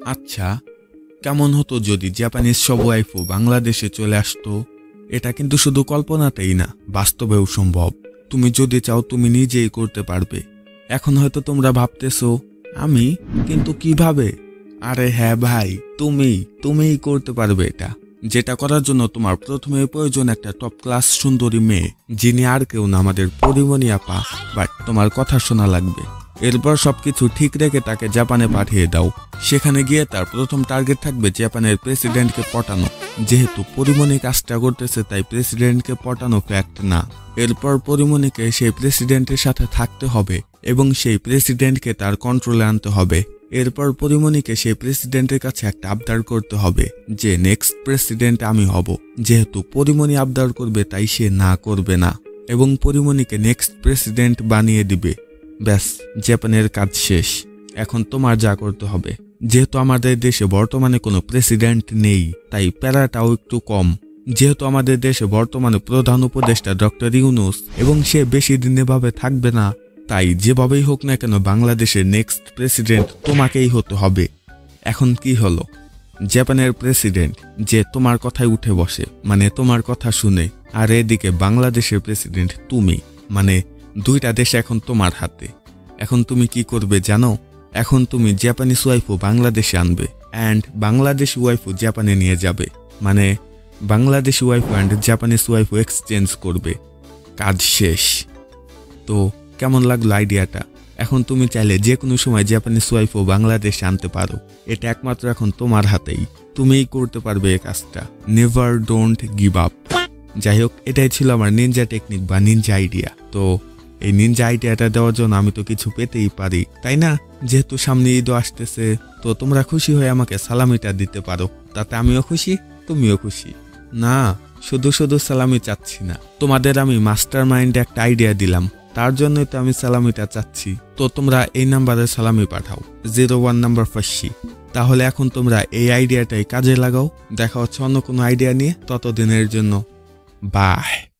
আচ্ছা, কেমন হতো যদি জাপানিজ সব ওয়াইফও বাংলাদেশে চলে আসতো? এটা কিন্তু শুধু কল্পনাতেই না, বাস্তবেও সম্ভব। তুমি যদি চাও তুমি নিজেই করতে পারবে। এখন হয়তো তোমরা ভাবতেছো আমি, কিন্তু কিভাবে? আরে হ্যাঁ ভাই, তুমিই করতে পারবে এটা। যেটা করার জন্য তোমার প্রথমে প্রয়োজন একটা টপ ক্লাস সুন্দরী মেয়ে, যিনি আর কেউ না, আমাদের পরিমণি আপা। বাট তোমার কথা শোনা লাগবে। এরপর সবকিছু ঠিক রেখে তাকে জাপানে পাঠিয়ে দাও। সেখানে গিয়ে তার প্রথম টার্গেট থাকবে জাপানের প্রেসিডেন্টকে পটানো। যেহেতু পরিমণি কাজটা করতেছে, তাই প্রেসিডেন্টকে পটানো ফ্যাক্ট না। এরপর পরিমণিকে সেই প্রেসিডেন্টের সাথে থাকতে হবে এবং সেই প্রেসিডেন্টকে তার কন্ট্রোলে আনতে হবে। এরপর পরিমণিকে সেই প্রেসিডেন্টের কাছে একটা আবদার করতে হবে যে নেক্সট প্রেসিডেন্ট আমি হব। যেহেতু পরিমণি আবদার করবে, তাই সে না করবে না এবং পরিমণিকে নেক্সট প্রেসিডেন্ট বানিয়ে দিবে। ব্যাস, জাপানের কাজ শেষ। এখন তোমার যা করতে হবে, যেহেতু আমাদের দেশে বর্তমানে কোনো প্রেসিডেন্ট নেই, তাই প্যারাটাও একটু কম। যেহেতু আমাদের দেশে বর্তমানে প্রধান উপদেষ্টা ডক্টর ইউনূস এবং সে বেশি দিন এভাবে থাকবে না, তাই যেভাবেই হোক না কেন বাংলাদেশের নেক্সট প্রেসিডেন্ট তোমাকেই হতে হবে। এখন কি হলো, জাপানের প্রেসিডেন্ট যে তোমার কথায় উঠে বসে, মানে তোমার কথা শুনে, আর এদিকে বাংলাদেশের প্রেসিডেন্ট তুমি, মানে দুইটা দেশ এখন তোমার হাতে। এখন তুমি কি করবে জানো? এখন তুমি জাপানিজ ওয়াইফও বাংলাদেশে আনবে অ্যান্ড বাংলাদেশি ওয়াইফও জাপানে নিয়ে যাবে। মানে বাংলাদেশি ওয়াইফ অ্যান্ড জাপানিজ ওয়াইফও এক্সচেঞ্জ করবে। কাজ শেষ। তো কেমন লাগলো আইডিয়াটা? এখন তুমি চাইলে যে কোনো সময় জাপানিজ ওয়াইফও বাংলাদেশে আনতে পারো। এটা একমাত্র এখন তোমার হাতেই। তুমিই করতে পারবে এই কাজটা। Never don't give up. যাই হোক, এটাই ছিল আমার নিনজা টেকনিক বা নিনজা আইডিয়া। তো এই নিনজা আইডিয়াটা দেওয়ার জন্য আমি তো কিছু পেতেই পারি, তাই না? যেহেতু সামনে ঈদও আসতেছে, তো তোমরা খুশি হয়ে আমাকে সালামিটা দিতে পারো। তাতে আমিও খুশি, তুমিও খুশি। না, শুধু শুধু সালামি চাচ্ছি না, তোমাদের আমি মাস্টার মাইন্ডে একটা আইডিয়া দিলাম, তার জন্যই তো আমি সালামিটা চাচ্ছি। তো তোমরা এই নাম্বারে সালামি পাঠাও, 01 নাম্বার ফাঁসি। তাহলে এখন তোমরা এই আইডিয়াটাই কাজে লাগাও। দেখা হচ্ছে অন্য কোনো আইডিয়া নিয়ে। ততদিনের জন্য বাই।